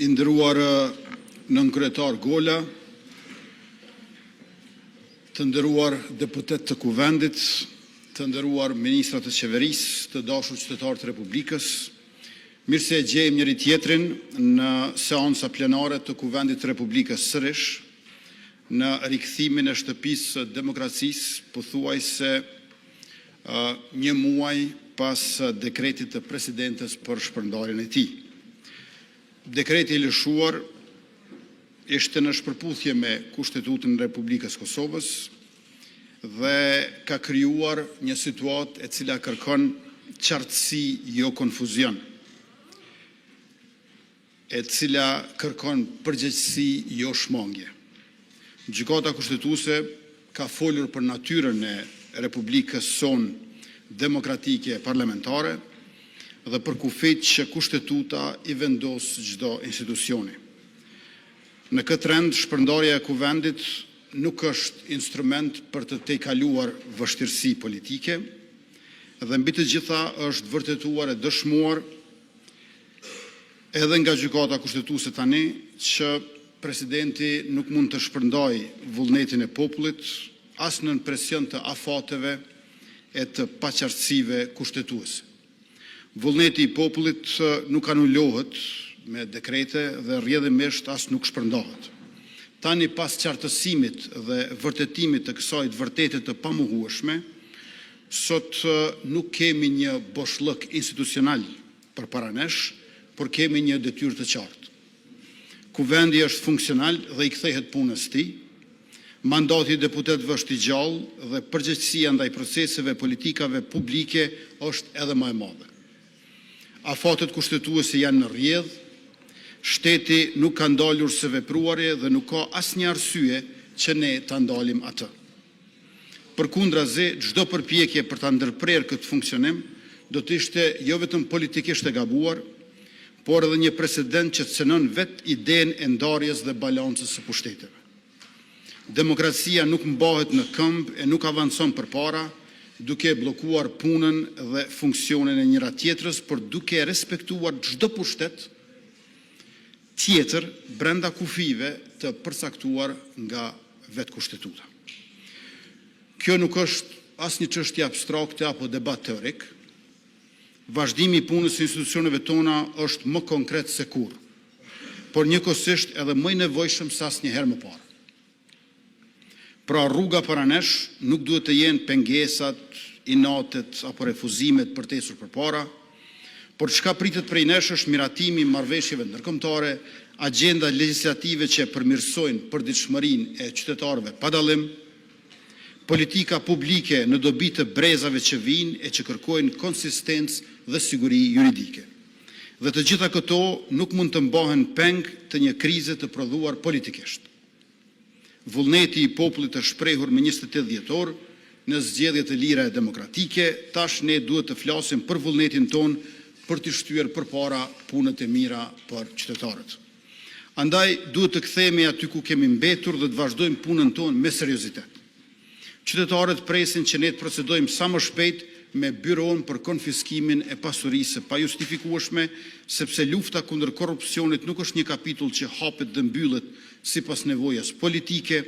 I nderuar nënkryetar Gola, të nderuar deputet të Kuvendit, të nderuar ministrat të qeverisë, të dashur qytetarë të Republikës, mirë se e gjejmë njëri tjetrin në seanca plenare të Kuvendit të Republikës sërish, në rikthimin e shtëpisë së demokracisë, pothuajse një muaj pas dekretit të presidentes për shpërndarjen e tij. Dekreti I lëshuar ishte në shpërputhje me Kushtetutën e Republikës Kosovës dhe ka krijuar një situatë e cila kërkon qartësi, jo konfuzion, e cila kërkon përgjegjësi, jo shmangje. Gjykata kushtetuese ka folur për natyrën e Republikës sonë demokratike parlamentare dhe për kufit që kushtetuta I vendos çdo institucioni. Në këtë rend, shpërndarja e Kuvendit nuk është instrument për të tejkaluar vështirësi politike dhe mbi të gjitha është vërtetuar e dëshmuar edhe nga gjykata kushtetuese tani që presidenti nuk mund të shpërndajë vullnetin e popullit as nën presion të afateve e të paqartësive kushtetuese. Vullneti I popullit nuk anulohet me dekrete dhe rrjedhimisht as nuk shpërndahet. Tani pas qartësimit dhe vërtetimit të kësaj të vërtete të pamohueshme, sot nuk kemi një boshllëk institucional përpara nesh, por kemi një detyrë të qartë. Kuvendi është funksional dhe I kthehet punës tij. Mandati I deputetëve është I gjallë dhe përgjegjësia ndaj proceseve politikave publike është edhe më e madhe. Afatet kushtetuese janë në rrjedh, shteti nuk ka ndalur së vepruari dhe nuk ka asnjë arsye që ne ta ndalim atë. Përkundrazi, çdo përpjekje për ta ndërprerë këtë funksionim do të ishte jo vetëm politikisht e gabuar, por edhe një precedent që cënon vetë idenë e ndarjes dhe balancës së pushteteve. Demokracia nuk mbahet në këmbë e nuk avancon përpara, duke bllokuar punën dhe funksionin e njëra tjetrës, por duke respektuar çdo pushtet tjetër brenda kufive të përcaktuar nga vetë kushtetuta. Kjo nuk është asnjë çështje abstrakte apo debat teorik. Vazhdimi I punës së institucioneve tona është më konkret se kurrë, por njëkohësisht edhe më I nevojshëm se asnjëherë më parë. Pra rruga para nesh nuk duhet të jenë pengesat, inatet apo refuzimet përtesur përpara, por çka pritet prej nesh është miratimi I marrëveshjeve ndërkombëtare, agjenda legjislative që përmirësojnë përditshmërinë e qytetarëve pa dallim, politika publike në dobi të brezave që vijnë e që kërkojnë konsistencë dhe siguri juridike. Dhe të gjitha këto nuk mund të mbahen peng të një krize të prodhuar politikisht. Vullneti I popullit është shprehur me 28 dhjetor në zgjedhje të lira e demokratike, tash ne duhet të flasim për vullnetin ton për të shtyer përpara punët e mira për qytetarët. Andaj duhet të kthehemi aty ku kemi mbetur dhe të vazhdojmë punën tonë me seriozitet. Qytetarët presin që ne të procedojmë sa më shpejt me byron për konfiskimin e pasurisë së pajustifikueshme, sepse lufta kundër korrupsionit nuk është një kapitull që hapet dhe mbyllet sipas nevojës politike,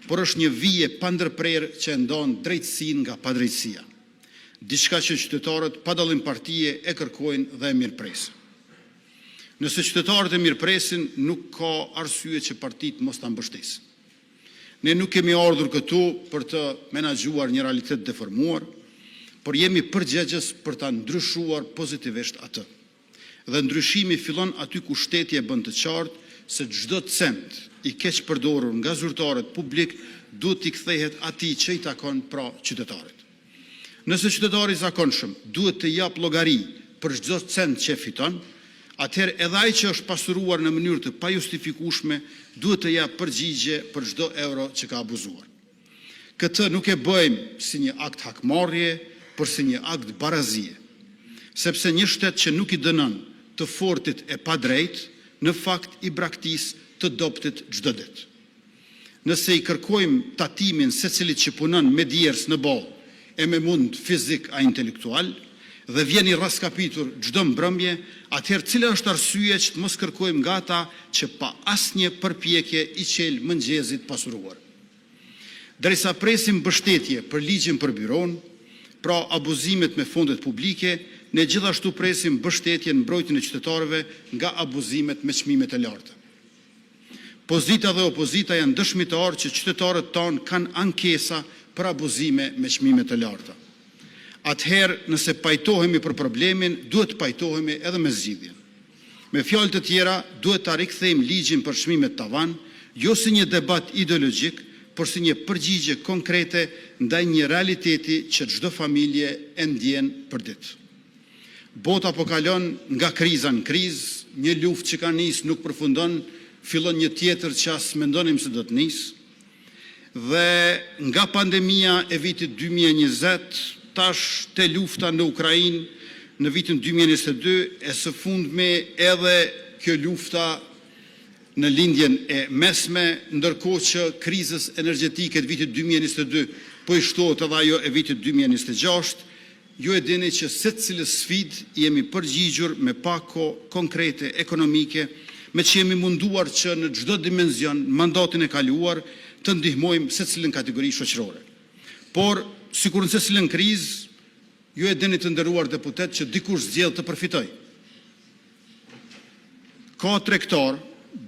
por është një vije pa ndërprerë që e ndan drejtësinë nga padrejtësia. Diçka që qytetarët pa dallim partie e kërkojnë dhe e mirëpresin. Nëse qytetarët e mirëpresin, nuk ka arsye që partitë mos ta mbështesin. Ne nuk kemi ardhur këtu për të menaxhuar një realitet deformuar, por jemi përgjegjës për ta ndryshuar pozitivisht atë. Dhe ndryshimi fillon aty ku shteti e bën të qartë se çdo cent I keq përdorur nga zyrtarët publik duhet I kthehet atij që I takon, pra qytetarit. Nëse qytetari I zakonshëm duhet të jap llogari për çdo cent që fiton, atëherë edhe ai që është pasuruar në mënyrë të pajustifikueshme duhet të jap përgjigje për çdo euro që ka abuzuar. Këtë nuk e bëjmë si një akt hakmarrje, por si një akt barazie, sepse një shtet që nuk I dënon të fortit e padrejt, në fakt I braktis të dobtit çdo ditë. Nëse I kërkojmë tatimin secilit që punon me djers në ballë e me mund fizik a intelektual, dhe vjen i raskapitur çdo mbrëmje, atëherë cila është arsyeja që të mos kërkojmë nga ata që pa asnjë përpjekje i qel mëngjesit pasuruar. Derisa presim mbështetje për ligjin për byron, pra abuzimet me fondet publike, ne gjithashtu presim mbështetje në mbrojtjen e qytetarëve nga abuzimet me çmimet e larta. Pozita dhe opozita janë dëshmitar që qytetarët tanë kanë ankesa për abuzime me çmimet e larta. Atëherë, nëse pajtohemi për problemin, duhet pajtohemi edhe me zgjidhjen. Me fjalë të tjera, duhet ta rikthejmë ligjin për çmimet tavan, jo si një debat ideologjik, por si një përgjigje konkrete ndaj një realiteti që çdo familje e ndjen për ditë. Bota po kalon nga kriza në krizë, një luftë që ka nisë nuk përfundon, fillon një tjetër që as mendonim se do të nisë, dhe nga pandemia e vitit 2020, tash te lufta në Ukrainë në vitin 2022, e së fundmi edhe kjo lufta në lindjen e mesme, ndërkohë që krizës energjetike të vitit 2022 po i shtohet edhe ajo e vitit 2026, ju e dini që secilës sfidë jemi përgjigjur me pako konkrete ekonomike, me që jemi munduar që në çdo dimension mandatin e kaluar të ndihmojmë secilën kategori shoqërore. Por sikur në secilën krizë, ju e dini të nderuar deputet që dikush zgjedh të përfitoj. Ka tregtar,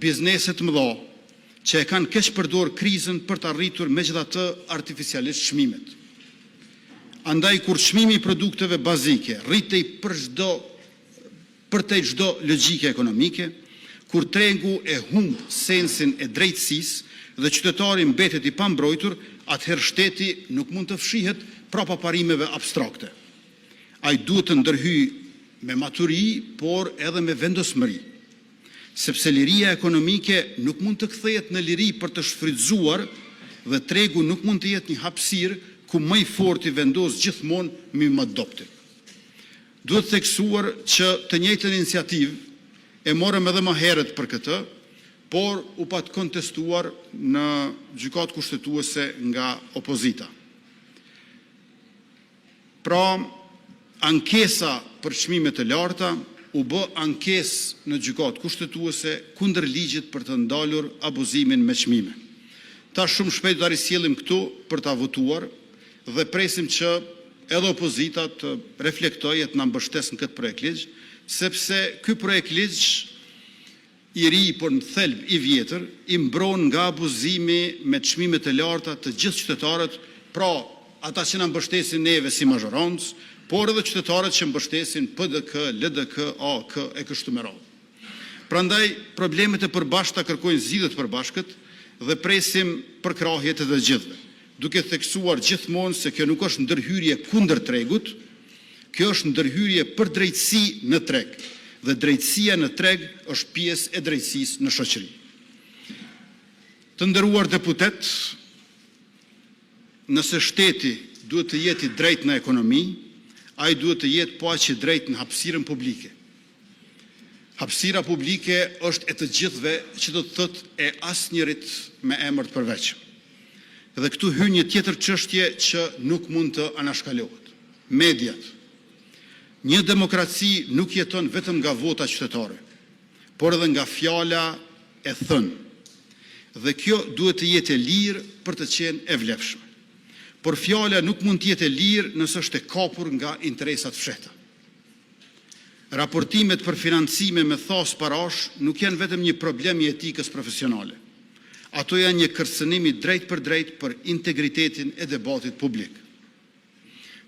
biznese të mëdha që e kanë keq përdor krizën për të arritur megjithatë artificialisht çmimet. Andaj kur çmimi i produkteve bazike rritej për te çdo logjike ekonomike, kur tregu e humb sensin e drejtësisë dhe qytetari mbetet i pambrojtur, atëherë shteti nuk mund të fshihet prapa parimeve abstrakte. Ai duhet të ndërhyjë me maturi, por edhe me vendosmëri. Sepse liria ekonomike nuk mund të kthehet në liri për të shfrytzuar dhe tregu nuk mund të jetë një hapësirë ku më i forti vendos gjithmonë mbi më dobët. Duhet theksuar që të njëjtën iniciativë e morëm edhe më herët për këtë, por u pat kontestuar në gjykatë kushtetuese nga opozita. Pra, ankesa për çmimet e larta u bë ankesë në gjykatë kushtetuese kundër ligjit për të ndalur abuzimin me çmime. Ta shumë shpejt do ta risjellim këtu për ta votuar dhe presim që edhe opozita të reflektojë e të na mbështesë në këtë projekt ligj, sepse ky projekt ligj i ri, por në thelb i vjetër, i mbron nga abuzimi me çmimet e larta të gjithë qytetarët, pra ata që na mbështesin neve si mazhorancë, por edhe qytetarët që mbështesin PDK, LDK, AK e kështu me radhë. Prandaj problemet e përbashkëta kërkojnë zgjidhje të përbashkët dhe presim përkrahje të të gjithëve, duke theksuar gjithmonë se kjo nuk është ndërhyrje kundër tregut, kjo është ndërhyrje për drejtësi në treg, dhe drejtësia në treg është pjesë e drejtësisë në shoqëri. Të nderuar deputet, nëse shteti duhet të jetë i drejtë në ekonomi, ai duhet të jetë po aq i drejtë në hapësirën publike. Hapësira publike është e të gjithëve, që do të thotë e asnjërit me emër të përveçëm. Dhe këtu hyn një tjetër çështje që nuk mund të anashkalohet. Mediat. Një demokraci nuk jeton vetëm nga vota qytetare, por edhe nga fjala e thënë. Dhe kjo duhet të jetë e lirë për të qenë e vlefshme. Por fjala nuk mund të jetë e lirë nëse është e kapur nga interesat fshehta. Raportimet për financime me thas parash nuk janë vetëm një problem i etikës profesionale. Ato janë një kërcënim i drejt për integritetin e debatit publik.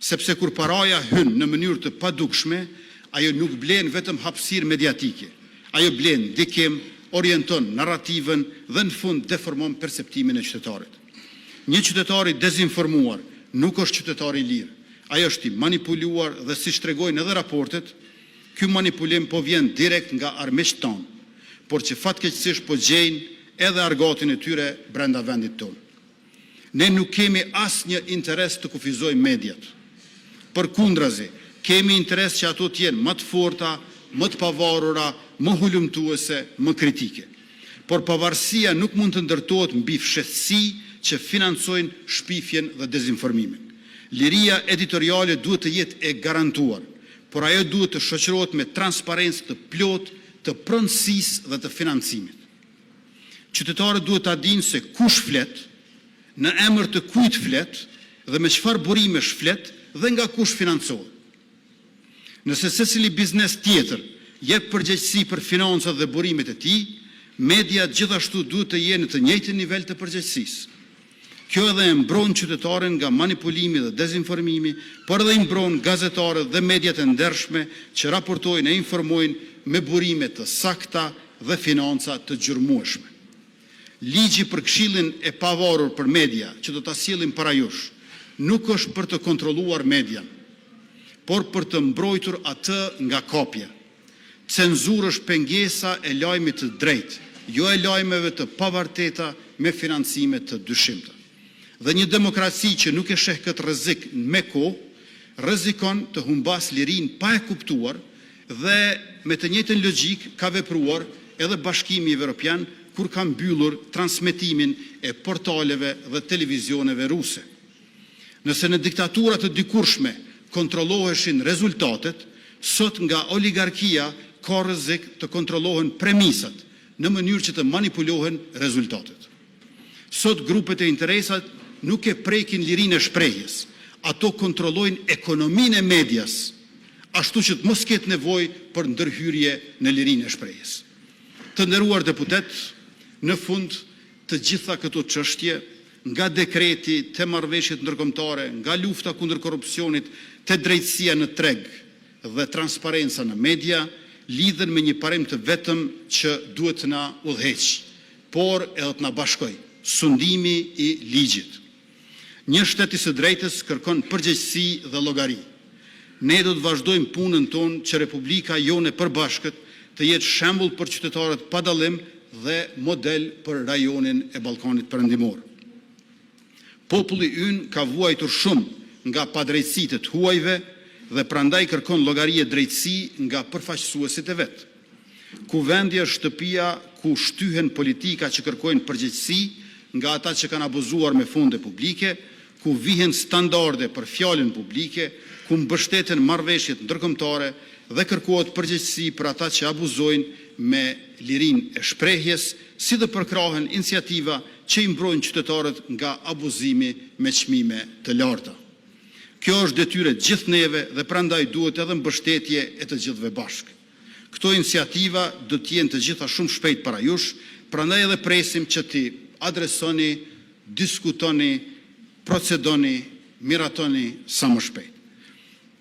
Sepse kur paraja hyn në mënyrë të padukshme, ajo nuk blen vetëm hapësirë mediatike. Ajo blen ndikim, orienton narrativën dhe në fund deformon perceptimin e qytetarit. Një qytetar i dezinformuar nuk është qytetar i lirë. Ai është i manipuluar dhe siç tregojnë edhe raportet, ky manipulim po vjen direkt nga armiqtë tonë, por që fatkeqësisht po gjejnë edhe argatin e tyre brenda vendit tonë. Ne nuk kemi asnjë interes të kufizojmë mediat. Përkundrazi, kemi interes që ato të jenë më të forta, më të pavarura, më hulumtuese, më kritike. Por pavarësia nuk mund të ndërtohet mbi fshehtësi që financojnë shpifjen dhe dezinformimin. Liria editoriale duhet të jetë e garantuar, por ajo duhet të shoqërohet me transparencë të plotë të pronësisë dhe të financimit. Qytetarët duhet ta dinë se kush flet, në emër të kujt flet dhe me çfarë burimesh flet dhe nga kush financohet. Nëse secili biznes tjetër jep përgjegjësi për financat dhe burimet e tij, media gjithashtu duhet të jenë në të njëjtin nivel të përgjegjësisë. Kjo edhe e mbron qytetaren nga manipulimi dhe dezinformimi, por edhe i mbron gazetarët dhe mediat e ndershme që raportojnë e informojnë me burime të sakta dhe financa të gjurmueshme. Ligji për Këshillin e pavarur për media që do ta sjellim para jush nuk është për të kontrolluar median, por për të mbrojtur atë nga kopja. Cenzurë është pengesa e lajmit të drejtë, jo e lajmeve të pavarteta me financime të dyshimta. Dhe një demokraci që nuk e sheh këtë rrezik me kohë, rrezikon të humbas lirinë pa e kuptuar dhe me të njëjtën logjik ka vepruar edhe Bashkimi Evropian kur ka mbyllur transmetimin e portaleve dhe televizioneve ruse. Nëse në diktatura të dikurshme kontrolloheshin rezultatet, sot nga oligarkia ka rrezik të kontrollohen premisat në mënyrë që të manipulohen rezultatet. Sot grupet e interesat nuk e prekin lirinë e shprehjes, ato kontrollojnë ekonominë e medias, ashtu që të mos ketë nevojë për ndërhyrje në lirinë e shprehjes. Të nderuar deputet, në fund të gjitha këto çështje, nga dekreti te marrëveshjet ndërkombëtare, nga lufta kundër korrupsionit, te drejtësia në treg dhe transparenca në media, lidhen me një parim të vetëm që duhet të na udhëheq, por edhe të na bashkoj, sundimi i ligjit. Një shtet i së drejtës kërkon përgjegjësi dhe llogari. Ne do të vazhdojmë punën tonë që Republika jone e përbashkët të jetë shembull për qytetarët pa dallim dhe model për rajonin e Ballkanit Perëndimor. Populli ynë ka vuajtur shumë nga padrejtësitë të huajve dhe prandaj kërkon llogari e drejtësi nga përfaqësuesit e vet. Kuvendi është shtëpia ku shtyhen politika që kërkojnë përgjegjësi nga ata që kanë abuzuar me fonde publike, ku vihen standarde për fjalën publike, ku mbështeten marrëveshjet ndërkombëtare dhe kërkohet përgjegjësi për ata që abuzojnë me lirinë e shprehjes, si dhe përkrahen iniciativa që i mbrojnë qytetarët nga abuzimi me çmime të larta. Kjo është detyrë e gjithë neve dhe prandaj duhet edhe mbështetje e të gjithëve bashkë. Këto iniciativa do të jenë të gjitha shumë shpejt para jush, prandaj edhe presim që ti adresoni, diskutoni, procedoni, miratoni sa më shpejt.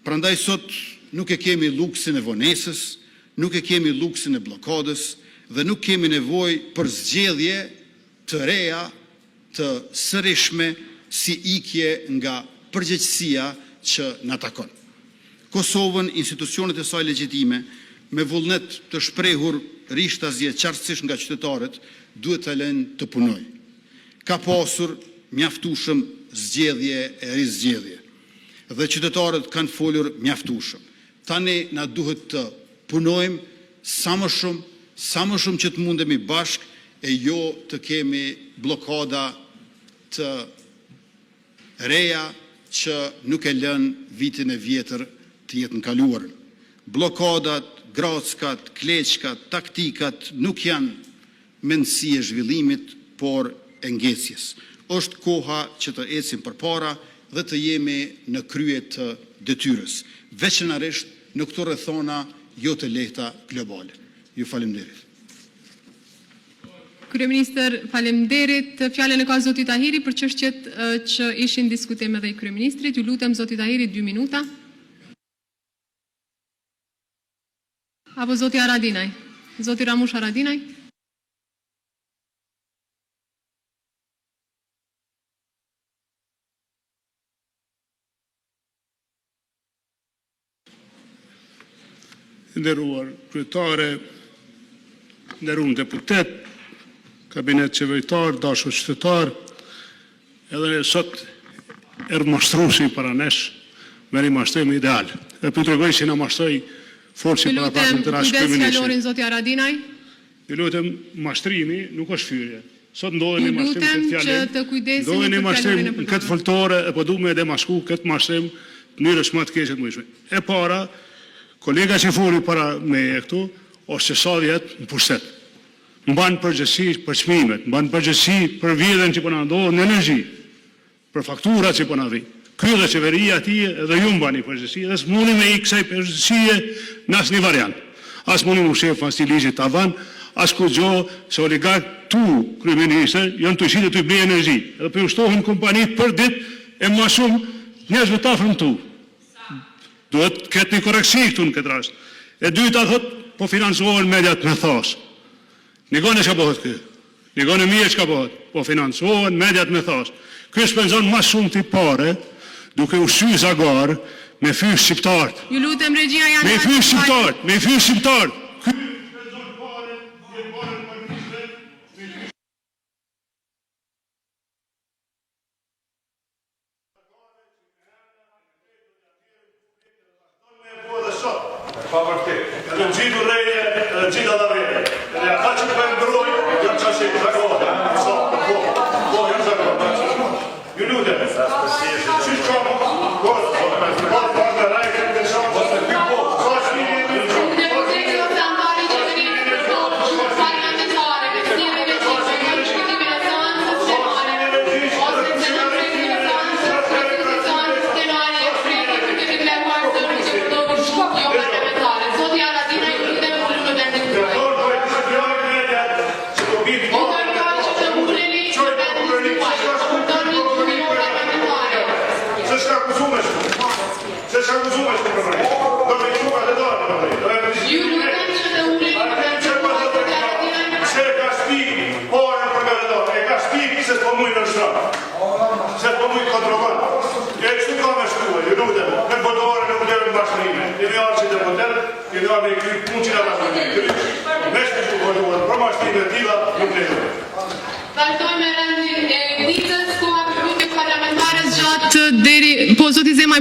Prandaj sot nuk e kemi luksin e vonesës, nuk e kemi luksin e blokadës dhe nuk kemi nevojë për zgjedhje të reja, të sërishme si ikje nga përgjegjësia që na takon. Kosovën, institucionet e saj legjitime, me vullnet të shprehur rishtazje qartësisht nga qytetarët, duhet të lënë të punojë. Ka pasur mjaftueshëm zgjedhje e rizgjedhje dhe qytetarët kanë folur mjaftueshëm. Tani na duhet të punojmë sa më shumë që të mundemi bashkë e jo të kemi blokada të reja që nuk e lënë vitin e vjetër të jetë në kaluarën. Blokadat, grackat, kleçkat, taktikat nuk janë mendësi e zhvillimit, por e ngecjes. Është koha që të ecim përpara dhe të jemi në krye të detyrës, veçanërisht në këto rrethona jo të lehta globale. Ju faleminderit. Kryeministër, faleminderit. Fjalën e ka zoti Tahiri për çështjet që ishin diskutim edhe i kryeministrit. Ju lutem zoti Tahiri 2 minuta. Apo zoti Haradinaj. Zoti Ramush Haradinaj. Nderuar kryetare, nderuar deputet, kabinet qeveritar, dashur qytetar, edhe ne sot mashtruesi para nesh me një mashtrim ideal. Dhe për të regoj që na mashtoj forci para pakën të rashë kryeministrit. Zoti Haradinaj. Ju lutem, mashtrimi nuk është fyrje. Sot ndodhen një mashtrim këtë fjallim, ndodhen një mashtrim në këtë foltore, e po du me edhe mashku këtë mashtrim mënyrës më të keqe të mëjshme. E para, kolega që foli para me këtu, ose sa vjetë në pushtet. Mban përgjegjësi për çmimet, mban përgjegjësi për vjedhjen që po na ndodh në energji, për fakturat që po na vijnë. Ky dhe qeveria atij edhe ju mbani përgjegjësi, dhe s'mundi me i kësaj përgjegjësie në asnjë variant. As mundi mu shef pas ligjit tavan, as kurrë se oligark tu kryeministër janë të shitë të bëjë energji. Edhe po ushtohen kompanitë për ditë e më shumë njerëzve të afërm tu. Duhet këtë një koreksi këtu në këtë rast. E dyta thot, po financohen mediat me thos. Nikone çka bëhet kë. Nikone mirë çka bëhet. Po financohen mediat me thos. Ky shpenzon më shumë ti pare, duke u shqy zagar me fysh shqiptar. Ju lutem regjia janë Me fysh shqiptar, me fysh shqiptar. Ky shpenzon pare, je pare në përgjithësi. Edhe në gjitë reje, edhe në gjitë adavere. Edhe ata që për ndroj, janë qashit, zakohet. Po, janë zakohet. Ju lutem. Që shkam, Vazhdojmë me rendin e ditës, koha për pyetje parlamentare gjatë deri, po zoti Zemaj